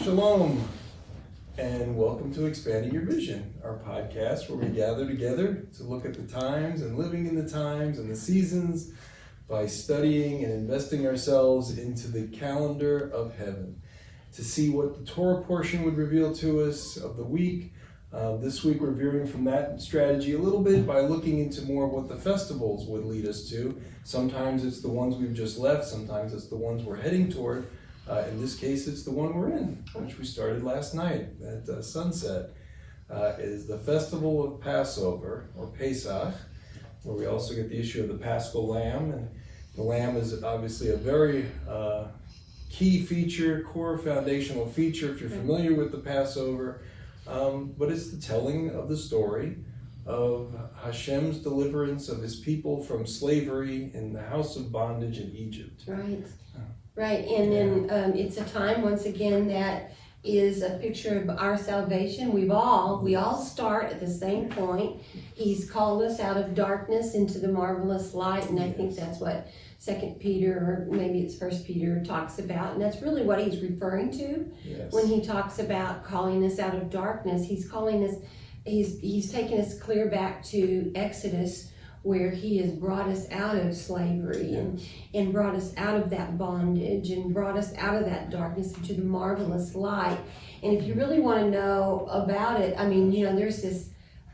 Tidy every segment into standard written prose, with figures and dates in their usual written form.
Shalom, and welcome to Expanding Your Vision, our podcast where we gather together to look at the times and living in the times and the seasons by studying and investing ourselves into the calendar of heaven to see what the Torah portion would reveal to us of the week. This week we're veering from that strategy a little bit by looking into more of what the festivals would lead us to. Sometimes it's the ones we've just left, sometimes it's the ones we're heading toward. In this case, it's the one we're in, which we started last night at sunset. Is the festival of Passover, or Pesach, where we also get the issue of the Paschal Lamb. And the Lamb is obviously a very key feature, core foundational feature if you're familiar with the Passover. But it's the telling of the story of Hashem's deliverance of his people from slavery in the house of bondage in Egypt. Right, and then it's a time, once again, that is a picture of our salvation. We all start at the same point. He's called us out of darkness into the marvelous light, and I think that's what 2 Peter, or maybe it's 1 Peter, talks about, and that's really what he's referring to when he talks about calling us out of darkness. He's calling us, he's taking us clear back to Exodus, where he has brought us out of slavery and brought us out of that bondage and brought us out of that darkness into the marvelous light. And if you really want to know about it, I mean, there's this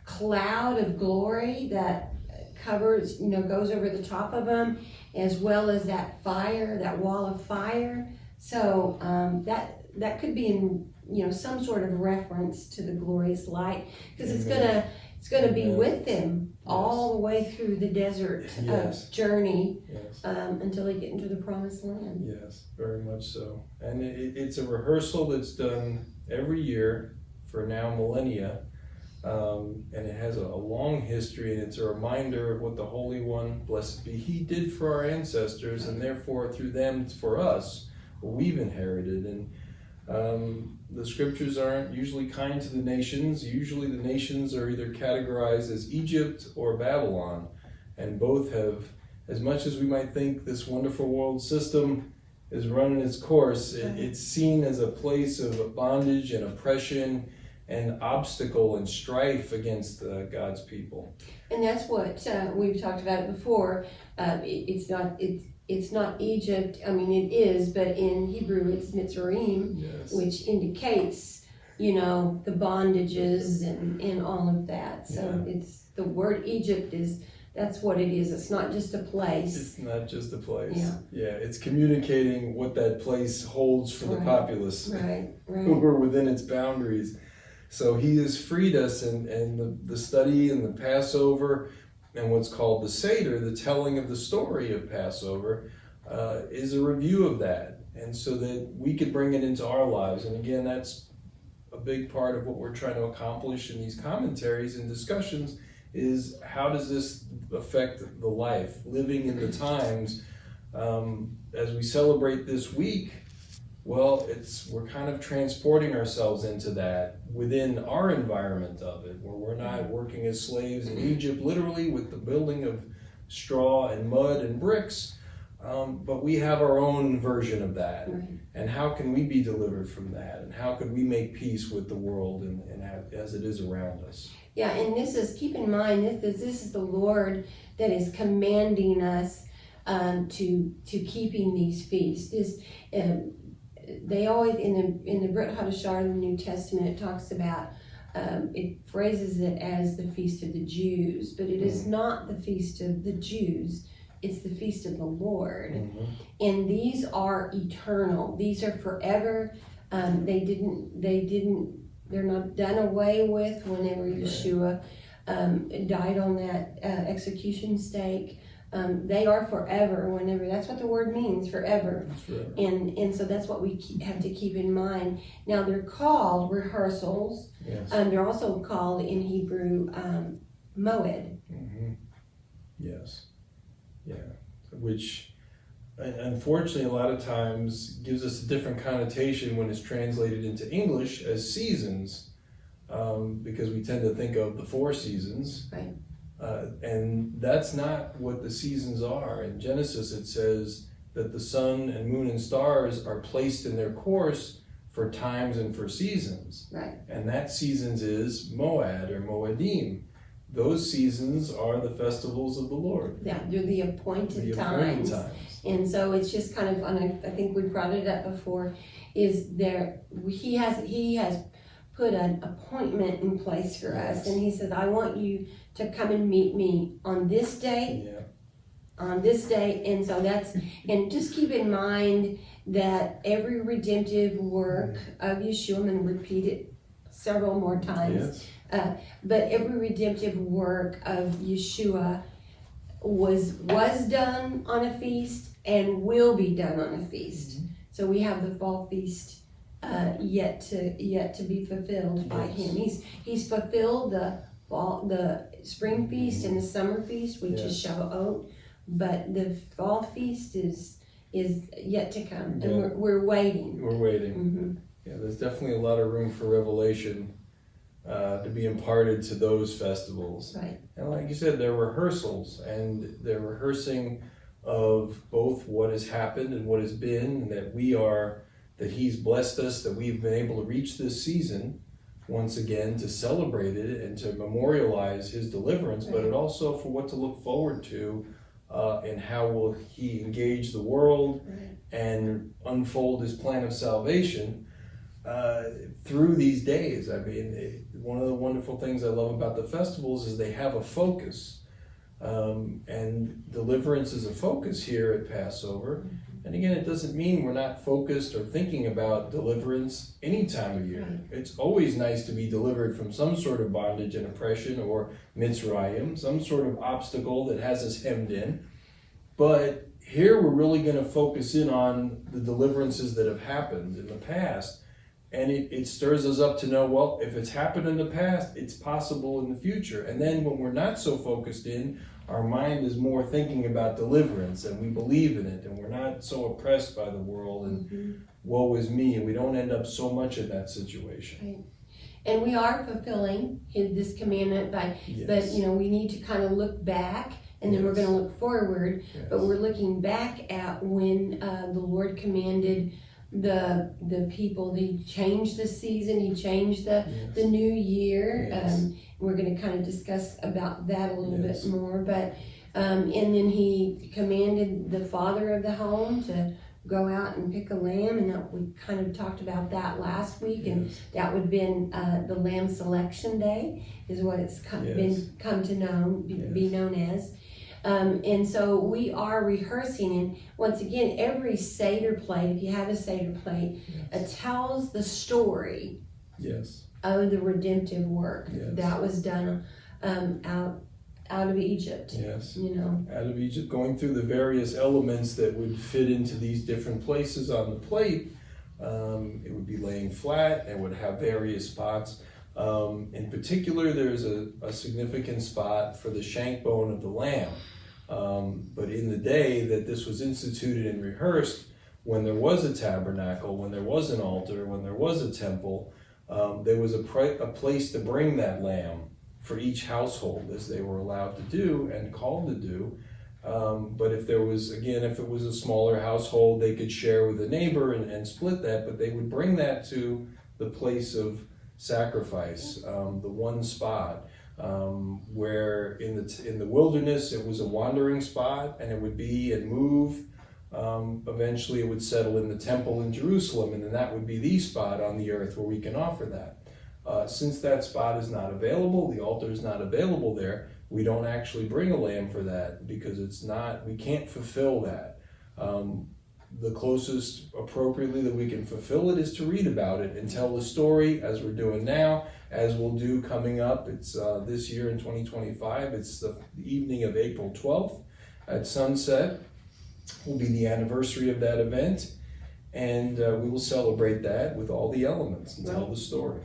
cloud of glory that covers, goes over the top of them, as well as that fire, that wall of fire. So that could be in, some sort of reference to the glorious light, because it's going to be with them all the way through the desert journey until they get into the promised land. Yes, very much so. And it's a rehearsal that's done every year for now millennia. And it has a long history, and it's a reminder of what the Holy One, blessed be He, did for our ancestors, and therefore through them for us, what we've inherited. And the scriptures aren't usually kind to the nations. Usually the nations are either categorized as Egypt or Babylon, and both have, as much as we might think this wonderful world system is running its course, it's seen as a place of bondage and oppression and obstacle and strife against God's people. And that's what we've talked about it before. It's not Egypt. I mean, it is, but in Hebrew it's Mitzrayim, which indicates, the bondages and all of that. So it's the word Egypt that's what it is. It's not just a place. It's not just a place. Yeah, it's communicating what that place holds for the populace who are within its boundaries. So he has freed us, and the study and the Passover and what's called the Seder, the telling of the story of Passover, is a review of that, and so that we could bring it into our lives. And again, that's a big part of what we're trying to accomplish in these commentaries and discussions, is how does this affect the life, living in the times. As we celebrate this week, well, we're kind of transporting ourselves into that within our environment of it, where we're not working as slaves in Egypt, literally with the building of straw and mud and bricks, but we have our own version of that. And how can we be delivered from that? And how could we make peace with the world and as it is around us? Yeah, and keep in mind, this is the Lord that is commanding us to keeping these feasts. They always, in the Brit Hadashah, in the New Testament, it talks about, it phrases it as the Feast of the Jews, but it is not the Feast of the Jews, it's the Feast of the Lord. And these are eternal, these are forever. They're not done away with whenever Yeshua died on that execution stake. They are forever whenever, that's what the word means, forever. And so that's what we have to keep in mind. Now they're called rehearsals. They're also called in Hebrew moed. Yes. Yeah. Which unfortunately a lot of times gives us a different connotation when it's translated into English as seasons, because we tend to think of the 4 seasons. And that's not what the seasons are. In Genesis it says that the sun and moon and stars are placed in their course for times and for seasons. Right. And that seasons is Moed or Moedim. Those seasons are the festivals of the Lord. Yeah, they're the appointed The times. appointed times. And so it's just kind of, and I think we brought it up before, is there, he has put an appointment in place for us. And he says, I want you to come and meet me on this day, Yeah. on this day. And so that's, and just keep in mind that every redemptive work of Yeshua, I'm going to repeat it several more times. Yes. But every redemptive work of Yeshua was done on a feast and will be done on a feast. Mm-hmm. So we have the fall feast yet to be fulfilled by Yes. him. He's fulfilled the spring feast and the summer feast, which is Shavuot, but the fall feast is yet to come, and we're waiting. We're waiting. Mm-hmm. Yeah, there's definitely a lot of room for revelation to be imparted to those festivals. Right. And like you said, they're rehearsals, and they're rehearsing of both what has happened and what has been, and that he's blessed us, that we've been able to reach this season once again to celebrate it and to memorialize his deliverance, but it also for what to look forward to and how will he engage the world and unfold his plan of salvation through these days. I mean, one of the wonderful things I love about the festivals is they have a focus, and deliverance is a focus here at Passover. And again, it doesn't mean we're not focused or thinking about deliverance any time of year. Right. It's always nice to be delivered from some sort of bondage and oppression or mitzrayim, some sort of obstacle that has us hemmed in. But here we're really going to focus in on the deliverances that have happened in the past. And it stirs us up to know, well, if it's happened in the past, it's possible in the future. And then when we're not so focused in, our mind is more thinking about deliverance, and we believe in it, and we're not so oppressed by the world and woe is me, and we don't end up so much in that situation. Right. And we are fulfilling this commandment but we need to kind of look back, and then we're going to look forward. Yes. But we're looking back at when the Lord commanded the people. He changed the season. He changed the new year. Yes. We're going to kind of discuss about that a little bit more. But and then he commanded the father of the home to go out and pick a lamb, and that we kind of talked about that last week, and that would have been the lamb selection day, is what it's come to be known as. And so we are rehearsing, and once again, every Seder plate, if you have a Seder plate, it tells the story of the redemptive work that was done out of Egypt. Yes. Out of Egypt, going through the various elements that would fit into these different places on the plate. It would be laying flat, and would have various spots. In particular, there's a significant spot for the shank bone of the lamb. But in the day that this was instituted and rehearsed, when there was a tabernacle, when there was an altar, when there was a temple, there was a place to bring that lamb for each household, as they were allowed to do and called to do. But if it was a smaller household, they could share with a neighbor and split that, but they would bring that to the place of sacrifice, the one spot where in the wilderness it was a wandering spot, and it would be and move. Eventually it would settle in the temple in Jerusalem, and then that would be the spot on the earth where we can offer that. Since that spot is not available, the altar is not available there, we don't actually bring a lamb for that, because we can't fulfill that. The closest appropriately that we can fulfill it is to read about it and tell the story, as we're doing now, as we'll do coming up. It's this year in 2025, it's the evening of April 12th at sunset will be the anniversary of that event, and we will celebrate that with all the elements and tell the story.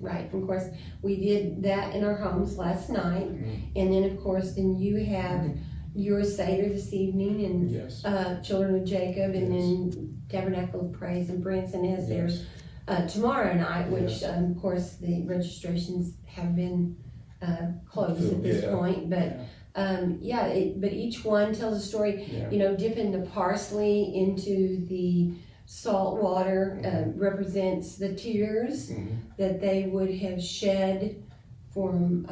Right. Of course, we did that in our homes last night, and then of course, then you have your Seder this evening, and Children of Jacob, and then Tabernacle of Praise, and Branson has theirs tomorrow night, which of course the registrations have been closed at this point, but but each one tells a story. Dipping the parsley into the salt water represents the tears that they would have shed from,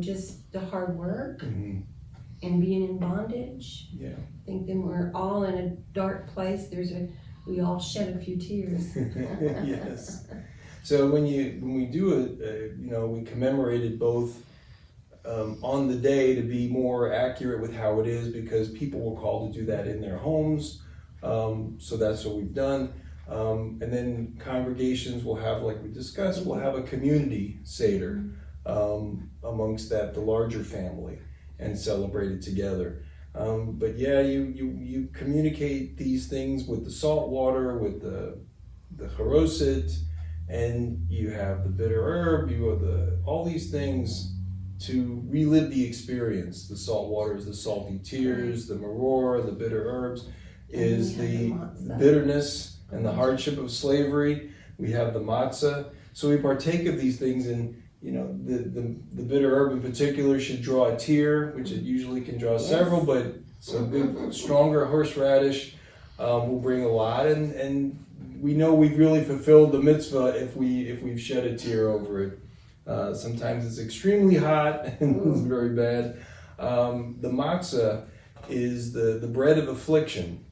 just the hard work and being in bondage. Yeah. I think then we're all in a dark place. We all shed a few tears. Yes. So when we do it, we commemorated both on the day to be more accurate with how it is, because people were called to do that in their homes. So that's what we've done. And then congregations will have, like we discussed, will have a community Seder amongst the larger family and celebrate it together. But yeah, you communicate these things with the salt water, with the haroset, and you have the bitter herb, you have all these things to relive the experience. The salt water is the salty tears, the maror, the bitter herbs is the bitterness and the hardship of slavery. We have the matzah. So we partake of these things, and the bitter herb in particular should draw a tear, which it usually can draw several, but some good, stronger horseradish will bring a lot, and we know we've really fulfilled the mitzvah if we've shed a tear over it. Sometimes it's extremely hot and it's very bad. The matzah is the bread of affliction,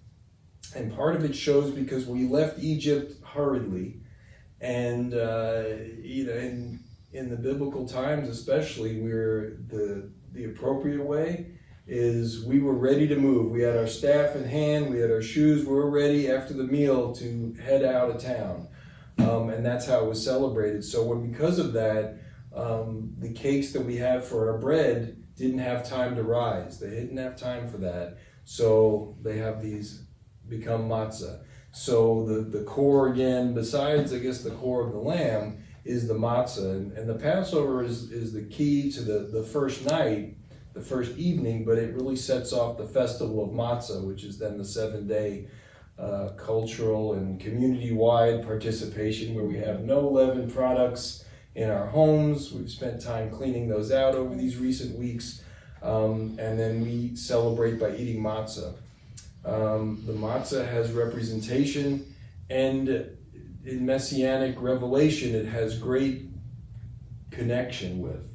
and part of it shows because we left Egypt hurriedly, and in the biblical times especially, the appropriate way is we were ready to move. We had our staff in hand, we had our shoes, we were ready after the meal to head out of town. And that's how it was celebrated. So because of that, the cakes that we have for our bread didn't have time to rise. They didn't have time for that. So they have these become matzah. So the core, again, besides, I guess, the core of the lamb, is the matzah. And the Passover is the key to the first night, the first evening, but it really sets off the festival of matzah, which is then the 7-day cultural and community-wide participation where we have no leavened products in our homes. We've spent time cleaning those out over these recent weeks, and then we celebrate by eating matzah. The matzah has representation, and in Messianic revelation it has great connection with.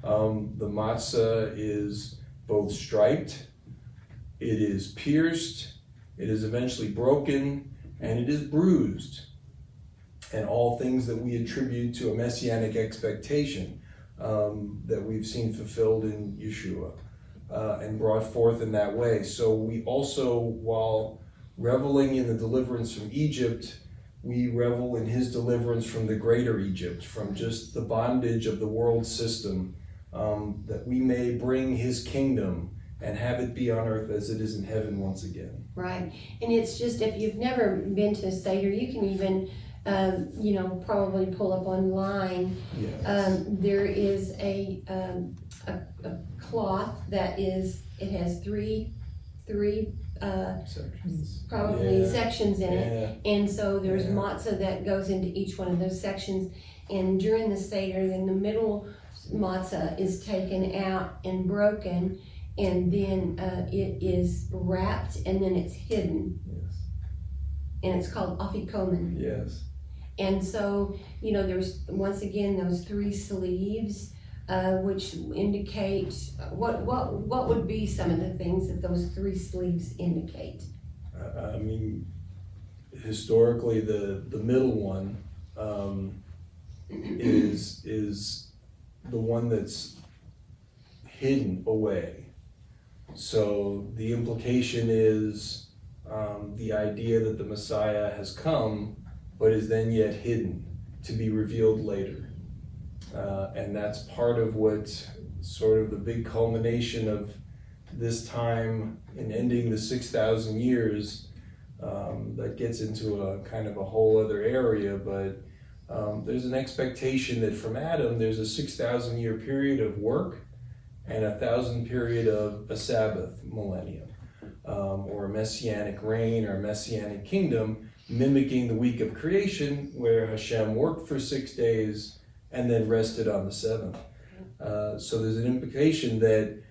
The matzah is both striped, it is pierced, it is eventually broken, and it is bruised. And all things that we attribute to a Messianic expectation that we've seen fulfilled in Yeshua and brought forth in that way. So we also, while reveling in the deliverance from Egypt, we revel in his deliverance from the greater Egypt, from just the bondage of the world system, that we may bring his kingdom and have it be on earth as it is in heaven once again. Right. And it's just, if you've never been to a Seder, you can even, probably pull up online. Yes. There is a cloth that it has three Sections. probably sections in it. And so there's Yeah. matzah that goes into each one of those sections. And during the Seder, then the middle matzah is taken out and broken, and then it is wrapped, and then it's hidden. Yes. And it's called afikomen. Yes. And so, there's once again those 3 sleeves, which indicate what would be some of the things that those 3 sleeves indicate. I mean, historically, the middle one is the one that's hidden away. So the implication is the idea that the Messiah has come, but is then yet hidden to be revealed later. And that's part of what sort of the big culmination of this time in ending the 6,000 years, that gets into a kind of a whole other area, but there's an expectation that from Adam there's a 6,000 year period of work and 1,000 period of a Sabbath millennium, or a Messianic reign or a Messianic kingdom, mimicking the week of creation where Hashem worked for 6 days and then rested on the 7th. So there's an implication that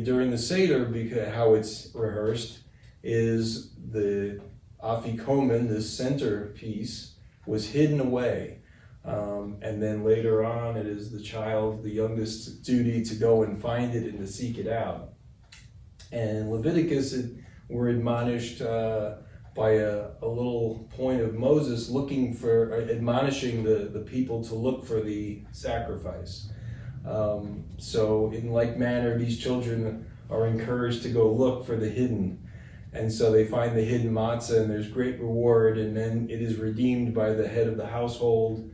during the Seder, because how it's rehearsed, is the afikomen, this centerpiece, was hidden away. And then later on, it is the youngest's duty to go and find it and to seek it out. And in Leviticus, we're admonished by a little point of Moses admonishing the people to look for the sacrifice. So in like manner, these children are encouraged to go look for the hidden. And so they find the hidden matzah, and there's great reward, and then it is redeemed by the head of the household,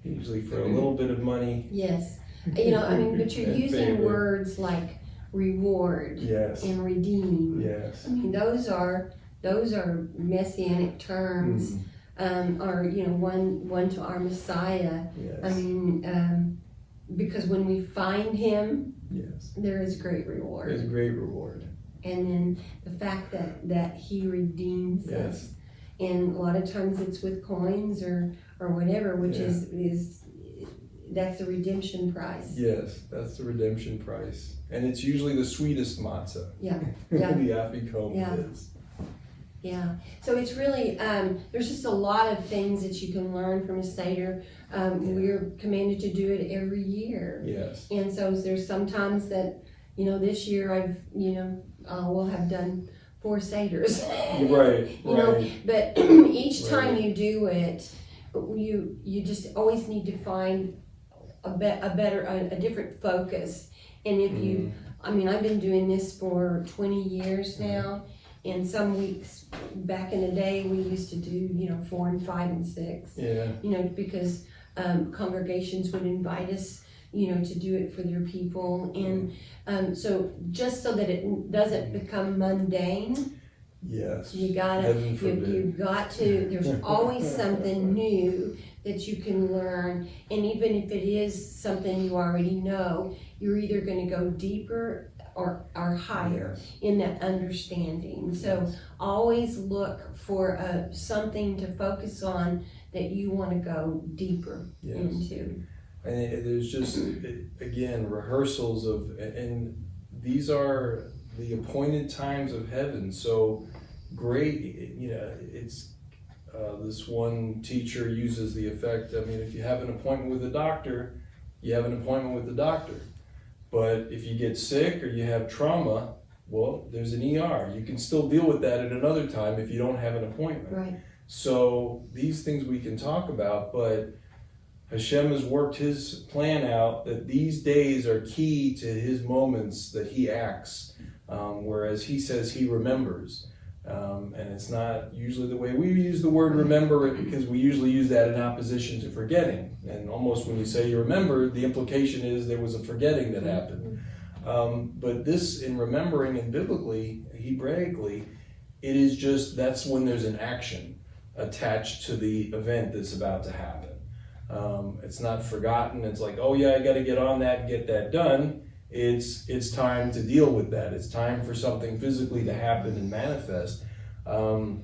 usually for a little bit of money. Yes. But you're using favor. words like reward Yes. and redeem. Yes. Those are Messianic terms, or one to our Messiah. Yes. Because when we find him, Yes. there is great reward. There's great reward. And then the fact that he redeems Yes. us, and a lot of times it's with coins or whatever, which is that's the redemption price. Yes, that's the redemption price, and it's usually the sweetest matzah. Yeah. The afikomen is. Yeah, so it's really, there's just a lot of things that you can learn from a Seder. We're commanded to do it every year. Yes. And so there's sometimes that, this year we'll have done 4 Seders. Right. But each time you do it, you just always need to find a different focus. And if you, I've been doing this for 20 years now. And some weeks back in the day, we used to do, 4 and 5 and 6. Yeah. Because congregations would invite us, to do it for their people. And so just so that it doesn't become mundane, Yes. you've got to, there's always something new that you can learn. And even if it is something you already know, you're either going to go deeper or higher in that understanding. So always look for something to focus on that you want to go deeper into. And there's just, again, rehearsals and these are the appointed times of heaven. So great, it's this one teacher uses the effect, if you have an appointment with a doctor, you have an appointment with the doctor. But if you get sick or you have trauma, well, there's an ER. You can still deal with that at another time if you don't have an appointment. Right. So these things we can talk about, but Hashem has worked his plan out that these days are key to his moments that he acts, whereas he says he remembers. And it's not usually the way we use the word remember, because we usually use that in opposition to forgetting. And almost when you say you remember, the implication is there was a forgetting that happened. But this, in remembering and biblically, Hebraically, it is just, that's when there's an action attached to the event that's about to happen. It's not forgotten. It's like, oh yeah, I got to get on that and get that done. It's time to deal with that. It's time for something physically to happen and manifest. And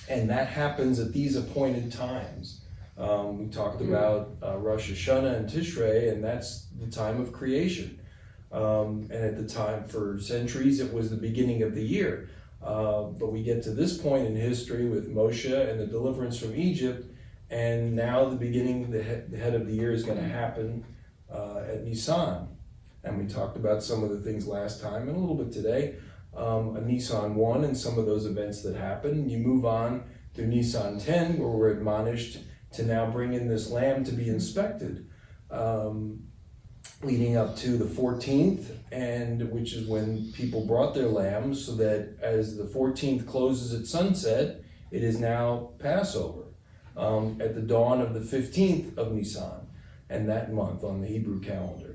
that happens at these appointed times. We talked about Rosh Hashanah and Tishrei, and that's the time of creation. And at the time, for centuries, it was the beginning of the year. But we get to this point in history with Moshe and the deliverance from Egypt, and now the beginning, the head of the year is going to happen at Nisan. And we talked about some of the things last time and a little bit today. Nisan 1 and some of those events that happen. You move on to Nisan 10, where we're admonished to now bring in this lamb to be inspected, leading up to the 14th, and which is when people brought their lambs, so that as the 14th closes at sunset, it is now Passover at the dawn of the 15th of Nisan, and that month on the Hebrew calendar.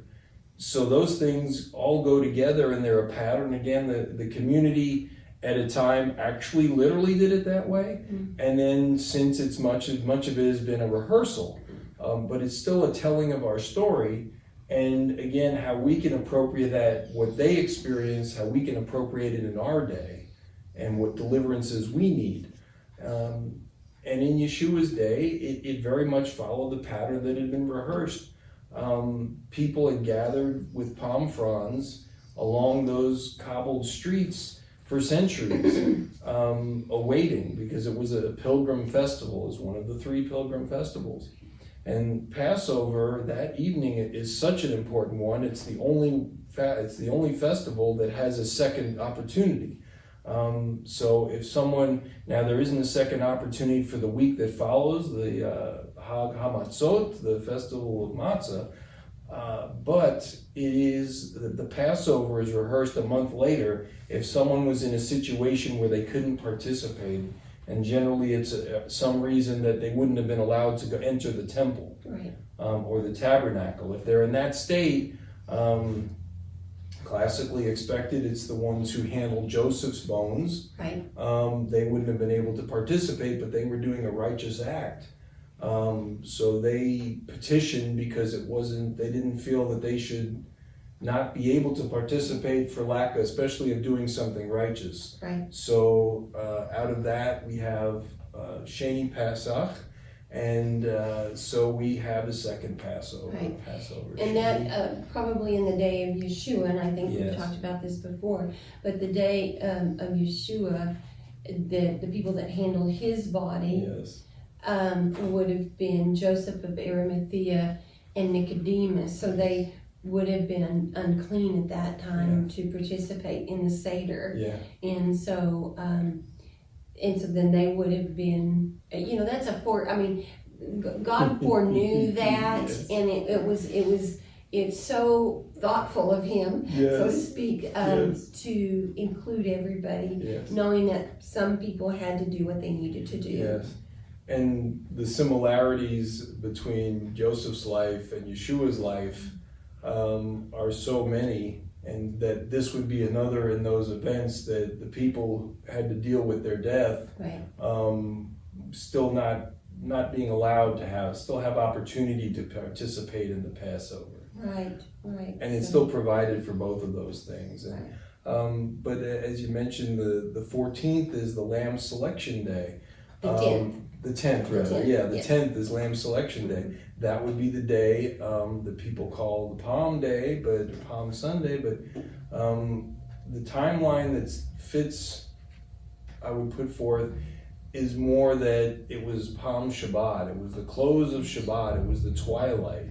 So those things all go together, and they're a pattern. Again, the community at a time actually literally did it that way. And then since it's much of it has been a rehearsal, but it's still a telling of our story. And again, how we can appropriate that, what they experience, how we can appropriate it in our day, and what deliverances we need. And in Yeshua's day, it very much followed the pattern that had been rehearsed. People had gathered with palm fronds along those cobbled streets for centuries, awaiting, because it was a pilgrim festival. It was one of the 3 pilgrim festivals. And Passover, that evening, is such an important one. It's the only festival that has a second opportunity. So if someone, now there isn't a second opportunity for the week that follows, the Hag HaMatzot, the festival of matzah, but it is, the Passover is rehearsed a month later if someone was in a situation where they couldn't participate, and generally it's some reason that they wouldn't have been allowed to enter the temple, right. or the tabernacle. If they're in that state, classically expected, it's the ones who handled Joseph's bones. Right. They wouldn't have been able to participate, but they were doing a righteous act. So they petitioned because they didn't feel that they should not be able to participate for lack, especially of doing something righteous. Right. So out of that we have Sheni Pesach, and so we have a second Passover. Right. Passover. And that probably in the day of Yeshua, and I think Yes. we've talked about this before, but the day of Yeshua, the people that handled his body Yes. would have been Joseph of Arimathea and Nicodemus. So they would have been unclean at that time to participate in the Seder. Yeah. And so then they would have been, that's God foreknew that, Yes. and it's so thoughtful of him, so to speak, Yes. to include everybody, Yes. knowing that some people had to do what they needed to do. Yes. And the similarities between Joseph's life and Yeshua's life are so many, and that this would be another in those events that the people had to deal with their death, Right. still not being allowed to have opportunity to participate in the Passover. Right. And it's So- still provided for both of those things. And, Right. but as you mentioned, the 14th is the Lamb Selection Day. The 10th. The 10th, rather. 10th, Yeah, the yes. 10th is Lamb Selection Day. That would be the day that people call the Palm Day, but Palm Sunday. But the timeline that fits, I would put forth, is more that it was Palm Shabbat. It was the close of Shabbat. It was the twilight.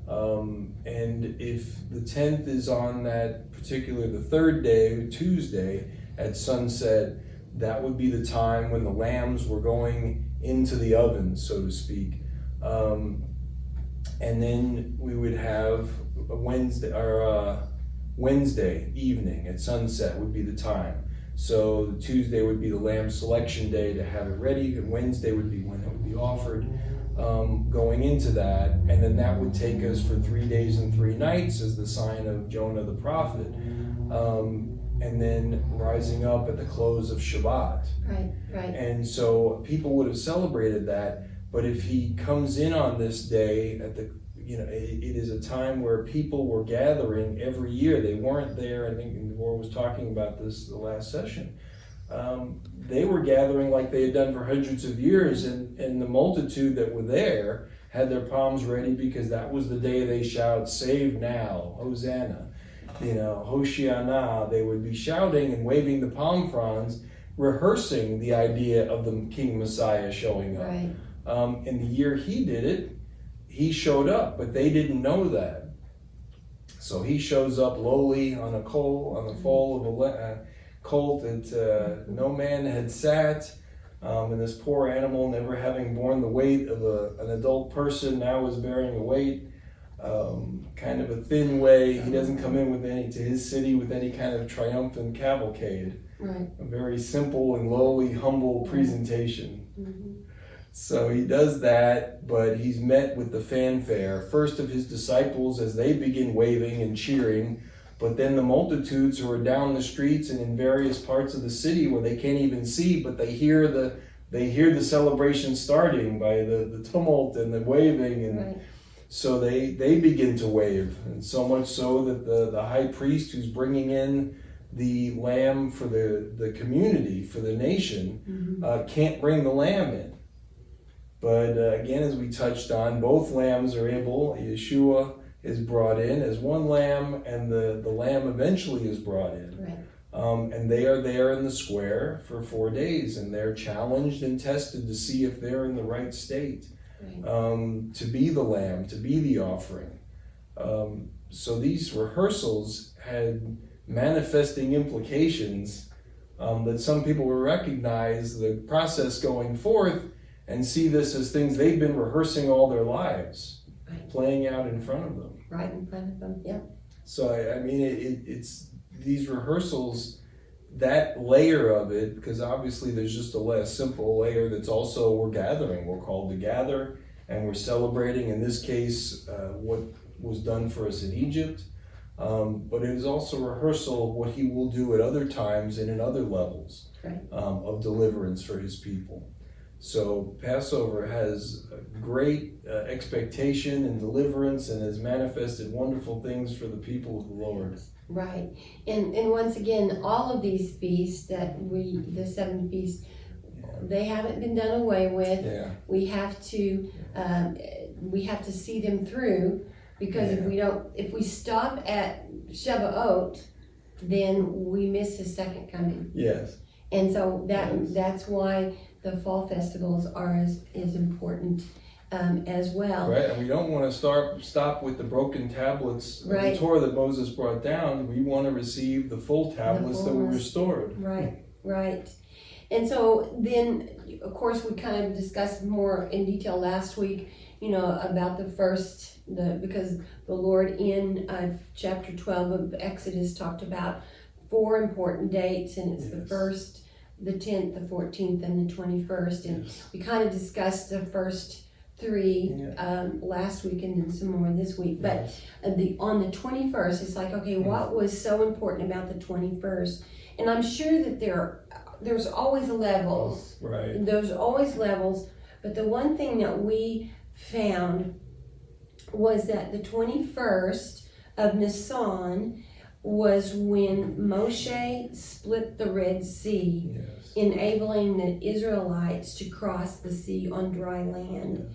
And if the 10th is on that particular, the 3rd day, Tuesday, at sunset, that would be the time when the lambs were going into the oven, so to speak. And then we would have a Wednesday evening at sunset would be the time. So the Tuesday would be the lamb selection day to have it ready, and Wednesday would be when it would be offered. Going into that, and then that would take us for 3 days and 3 nights as the sign of Jonah the prophet, and then rising up at the close of Shabbat. Right. And so people would have celebrated that, but if he comes in on this day at the, it is a time where people were gathering every year. They weren't there. I think Deborah was talking about this the last session. They were gathering like they had done for hundreds of years, and the multitude that were there had their palms ready because that was the day they shout, "Save now, Hosanna," Hoshiana. They would be shouting and waving the palm fronds, rehearsing the idea of the King Messiah showing up. Right. In the year he did it, he showed up, but they didn't know that. So he shows up lowly on the foal of a colt that no man had sat, and this poor animal, never having borne the weight of an adult person, now was bearing a weight, kind of a thin way. He doesn't come in to his city with any kind of triumphant cavalcade. Right. A very simple and lowly, humble presentation. Mm-hmm. So he does that, but he's met with the fanfare, first of his disciples as they begin waving and cheering, but then the multitudes who are down the streets and in various parts of the city where they can't even see, but they hear the celebration starting by the tumult and the waving, and Right. so they begin to wave, and so much so that the high priest who's bringing in the lamb for the community, for the nation, can't bring the lamb in. But again, as we touched on, both lambs are able. Yeshua is brought in as one lamb, and the lamb eventually is brought in. Right. And they are there in the square for 4 days, and they're challenged and tested to see if they're in the right state, to be the lamb, to be the offering. So these rehearsals had manifesting implications that some people will recognize the process going forth and see this as things they've been rehearsing all their lives, playing out in front of them. Right in front of them, yeah. So I mean, it's these rehearsals, that layer of it, because obviously there's just a simple layer that's also we're gathering. We're called to gather, and we're celebrating, in this case, what was done for us in Egypt. But it is also a rehearsal of what he will do at other times and in other levels of deliverance for his people. So Passover has a great expectation and deliverance, and has manifested wonderful things for the people of the Lord. Right. And once again, all of these feasts the 7 feasts, they haven't been done away with. Yeah. We have to see them through, because if we stop at Shavuot, then we miss his second coming. Yes. And so that's why the fall festivals are as important as well. Right, and we don't want to stop with the broken tablets of the Torah that Moses brought down. We want to receive the full tablets that were restored. Right. And so then, of course, we kind of discussed more in detail last week, about because the Lord in chapter 12 of Exodus talked about 4 important dates, and it's the 1st, the 10th, the 14th, and the 21st. And we kind of discussed the first 3 last week, and then some more this week. But on the 21st, it's like, okay, what was so important about the 21st? And I'm sure that there's always levels. Right. There's always levels. But the one thing that we found was that the 21st of Nisan was when Moshe split the Red Sea, enabling the Israelites to cross the sea on dry land,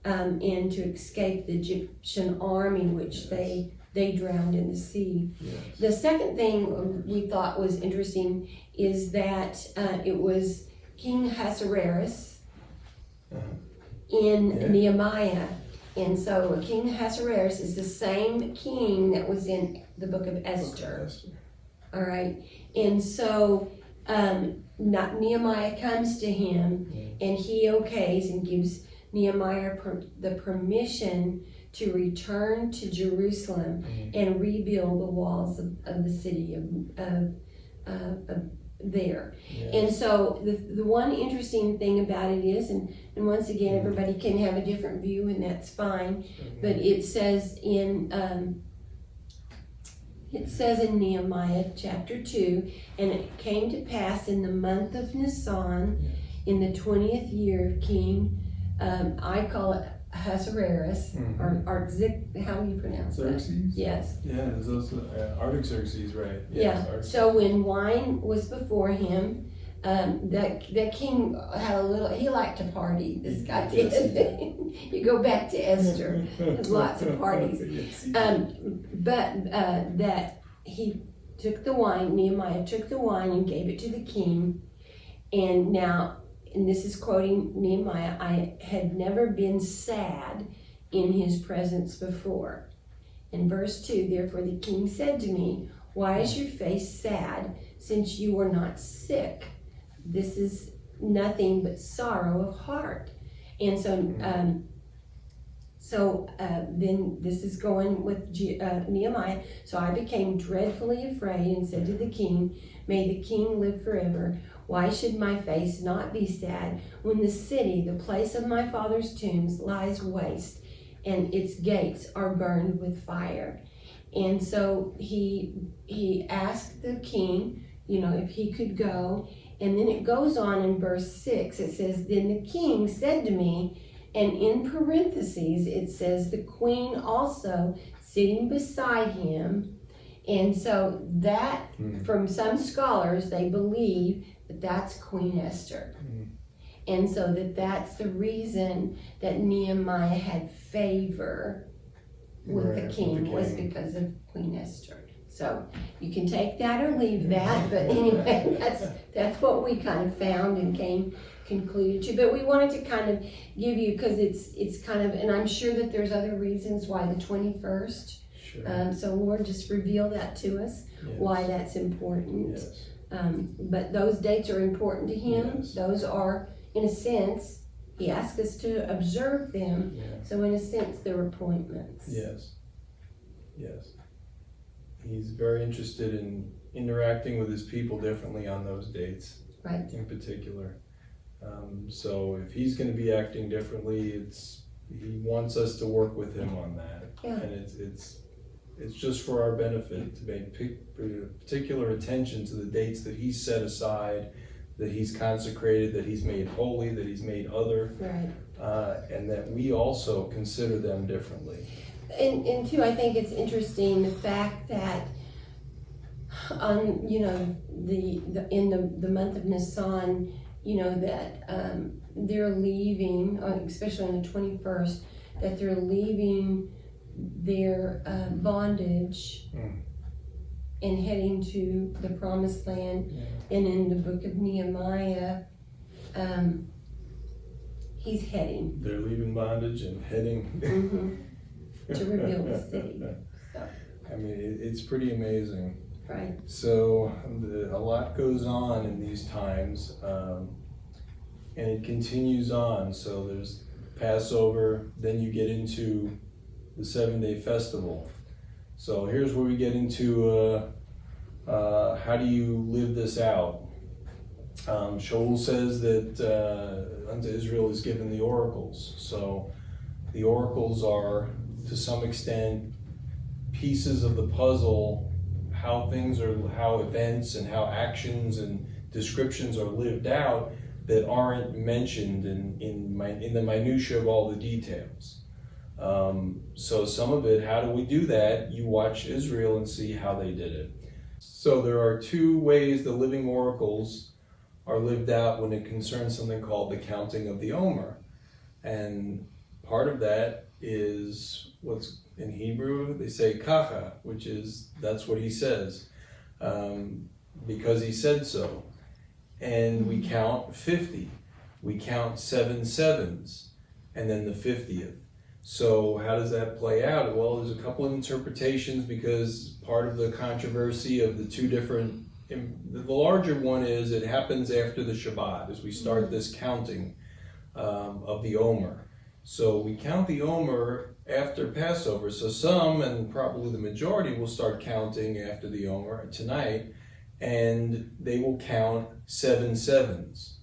and to escape the Egyptian army, which they drowned in the sea. The second thing we thought was interesting is that it was King Ahasuerus in Nehemiah. And so King Ahasuerus is the same king that was in the book of Esther. All right. And so Nehemiah comes to him, and he okays and gives Nehemiah the permission to return to Jerusalem and rebuild the walls of the city of there. And so the one interesting thing about it is, and once again, everybody can have a different view, and that's fine, but it says in Nehemiah chapter 2, and it came to pass in the month of Nisan, in the 20th year of King, I call it Ahasuerus, or how do you pronounce Xerxes? that? Yes. Yeah, there's also Artaxerxes, right? Yes, so when wine was before him, the king had he liked to party, this guy did. You go back to Esther, lots of parties. But that he took the wine, Nehemiah took the wine and gave it to the king, and now, and this is quoting Nehemiah, I had never been sad in his presence before. In verse 2, therefore the king said to me, why is your face sad, since you were not sick? This is nothing but sorrow of heart. And so then this is going with Nehemiah. So I became dreadfully afraid and said to the king, may the king live forever. Why should my face not be sad when the city, the place of my father's tombs, lies waste and its gates are burned with fire? And so he asked the king, if he could go. And then it goes on in verse 6. It says, then the king said to me, and in parentheses it says the queen also sitting beside him. And so that, from some scholars, they believe that that's Queen Esther. And so that's the reason that Nehemiah had favor with the king, was because of Queen Esther. So you can take that or leave that, but anyway, that's what we kind of found and concluded to. But we wanted to kind of give you, because it's kind of, and I'm sure that there's other reasons why the 21st. Sure. So Lord, just reveal that to us, why that's important. Yes. But those dates are important to Him. Yes. Those are, in a sense, He asked us to observe them. Yeah. So in a sense, they're appointments. Yes. Yes. He's very interested in interacting with his people differently on those dates. Right. In particular. So if he's going to be acting differently, he wants us to work with him on that. Yeah. And it's just for our benefit to make particular attention to the dates that he's set aside, that he's consecrated, that he's made holy, that he's made other, Right. and that we also consider them differently. And too, I think it's interesting the fact that on the month of Nisan, that they're leaving, especially on the 21st, that they're leaving their bondage and heading to the Promised Land. Yeah. And in the book of Nehemiah, he's heading. They're leaving bondage and heading. To rebuild the city. So. I mean, it's pretty amazing. Right. So a lot goes on in these times, and it continues on. So there's Passover, then you get into the 7-day festival. So here's where we get into how do you live this out? Shaul says that unto Israel is given the oracles. So the oracles are, to some extent, pieces of the puzzle, how events and how actions and descriptions are lived out that aren't mentioned in the minutiae of all the details. So some of it, how do we do that? You watch Israel and see how they did it. So there are two ways the living oracles are lived out when it concerns something called the counting of the Omer. And part of that is what's in Hebrew, they say kacha, which is, that's what he says, because he said so. And we count 50. We count 7 sevens, and then the 50th. So how does that play out? Well, there's a couple of interpretations, because part of the controversy of the two different, the larger one is it happens after the Shabbat, as we start this counting of the Omer. So we count the Omer after Passover. So some, and probably the majority, will start counting after the Omer tonight, and they will count 7 sevens.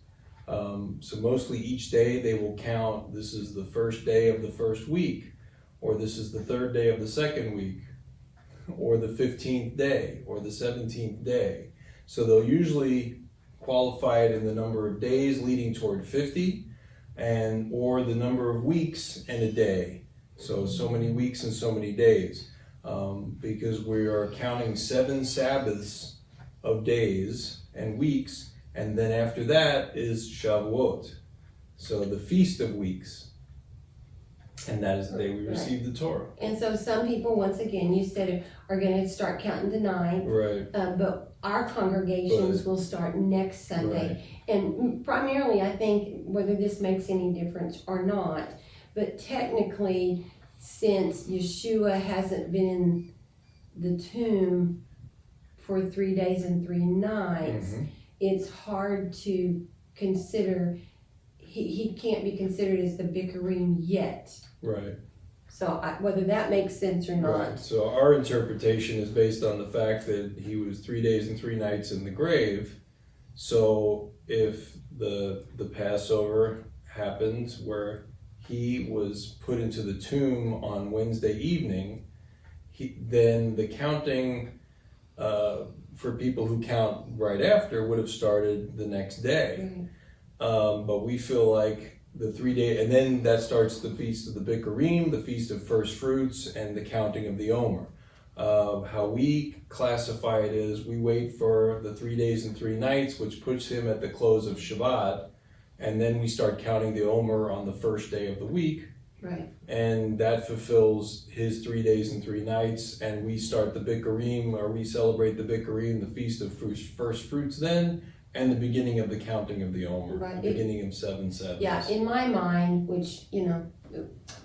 So mostly each day they will count, this is the first day of the first week, or this is the third day of the second week, or the 15th day, or the 17th day. So they'll usually qualify it in the number of days leading toward 50, or the number of weeks and a day. So many weeks and so many days, because we are counting 7 Sabbaths of days and weeks, and then after that is Shavuot, so the Feast of Weeks, and that is the day we receive the Torah. And so some people, once again, you said, are going to start counting tonight, Right. But our congregations will start next Sunday. Right. And primarily, I think, whether this makes any difference or not, but technically, since Yeshua hasn't been in the tomb for 3 days and 3 nights, it's hard to consider, he can't be considered as the Bikurim yet. Right. So whether that makes sense or not. Right. So our interpretation is based on the fact that he was 3 days and 3 nights in the grave. So if the Passover happened where he was put into the tomb on Wednesday evening, then the counting for people who count right after would have started the next day. But we feel like the 3 day, and then that starts the Feast of the Bikurim, the Feast of First Fruits, and the counting of the Omer. How we classify it is we wait for the 3 days and 3 nights, which puts him at the close of Shabbat, and then we start counting the Omer on the first day of the week, Right. And that fulfills his 3 days and 3 nights. And we start the Bikurim, or we celebrate the Bikurim, the Feast of First Fruits then, and the beginning of the counting of the Omer, Right. the beginning of 7 sevens. Yeah, in my mind, which,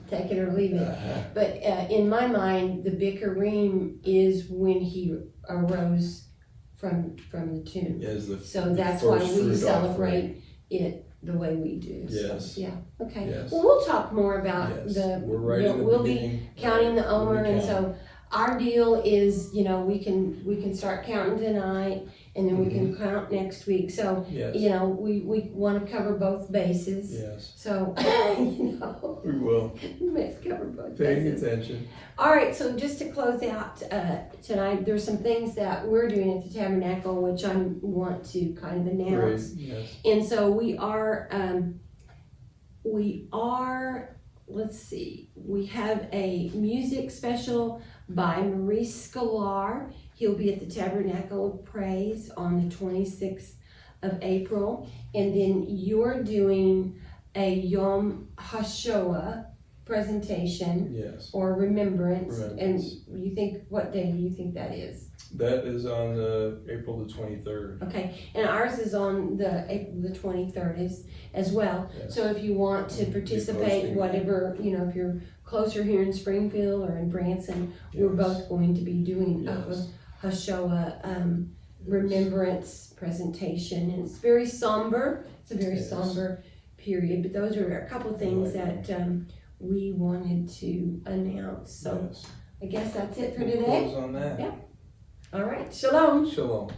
take it or leave it, but in my mind, the Bikurim is when he arose from the tomb. As the So that's why first we fruit celebrate offering. it the way we do. Yes. So, yeah. Okay. Yes. Well, we'll talk more about Yes. the. We're right in the we'll be beginning. counting the We'll be Omer, and counting. so our deal is, we can start counting tonight, and then we can count next week. So Yes. we want to cover both bases. Yes. So We will. let's cover both Paying bases. attention. All right, so just to close out tonight, there's some things that we're doing at the Tabernacle, which I want to kind of announce. Great. Yes. And so we are, let's see, we have a music special by Maurice Scalar. He'll be at the Tabernacle of Praise on the 26th of April. And then you're doing a Yom HaShoah presentation Yes. or remembrance. Remembrance. And what day do you think that is? That is on April the 23rd. Okay, and ours is on the April the 23rd as well. Yes. So if you want to participate, posting. whatever, if you're closer here in Springfield or in Branson, we're Yes. both going to be doing Yes. a HaShoah remembrance presentation. And it's very somber. It's a very Yes. somber period, but those are a couple of things that we wanted to announce. So Yes. I guess that's it for We'll today. close on that. Yeah. All right, shalom. Shalom.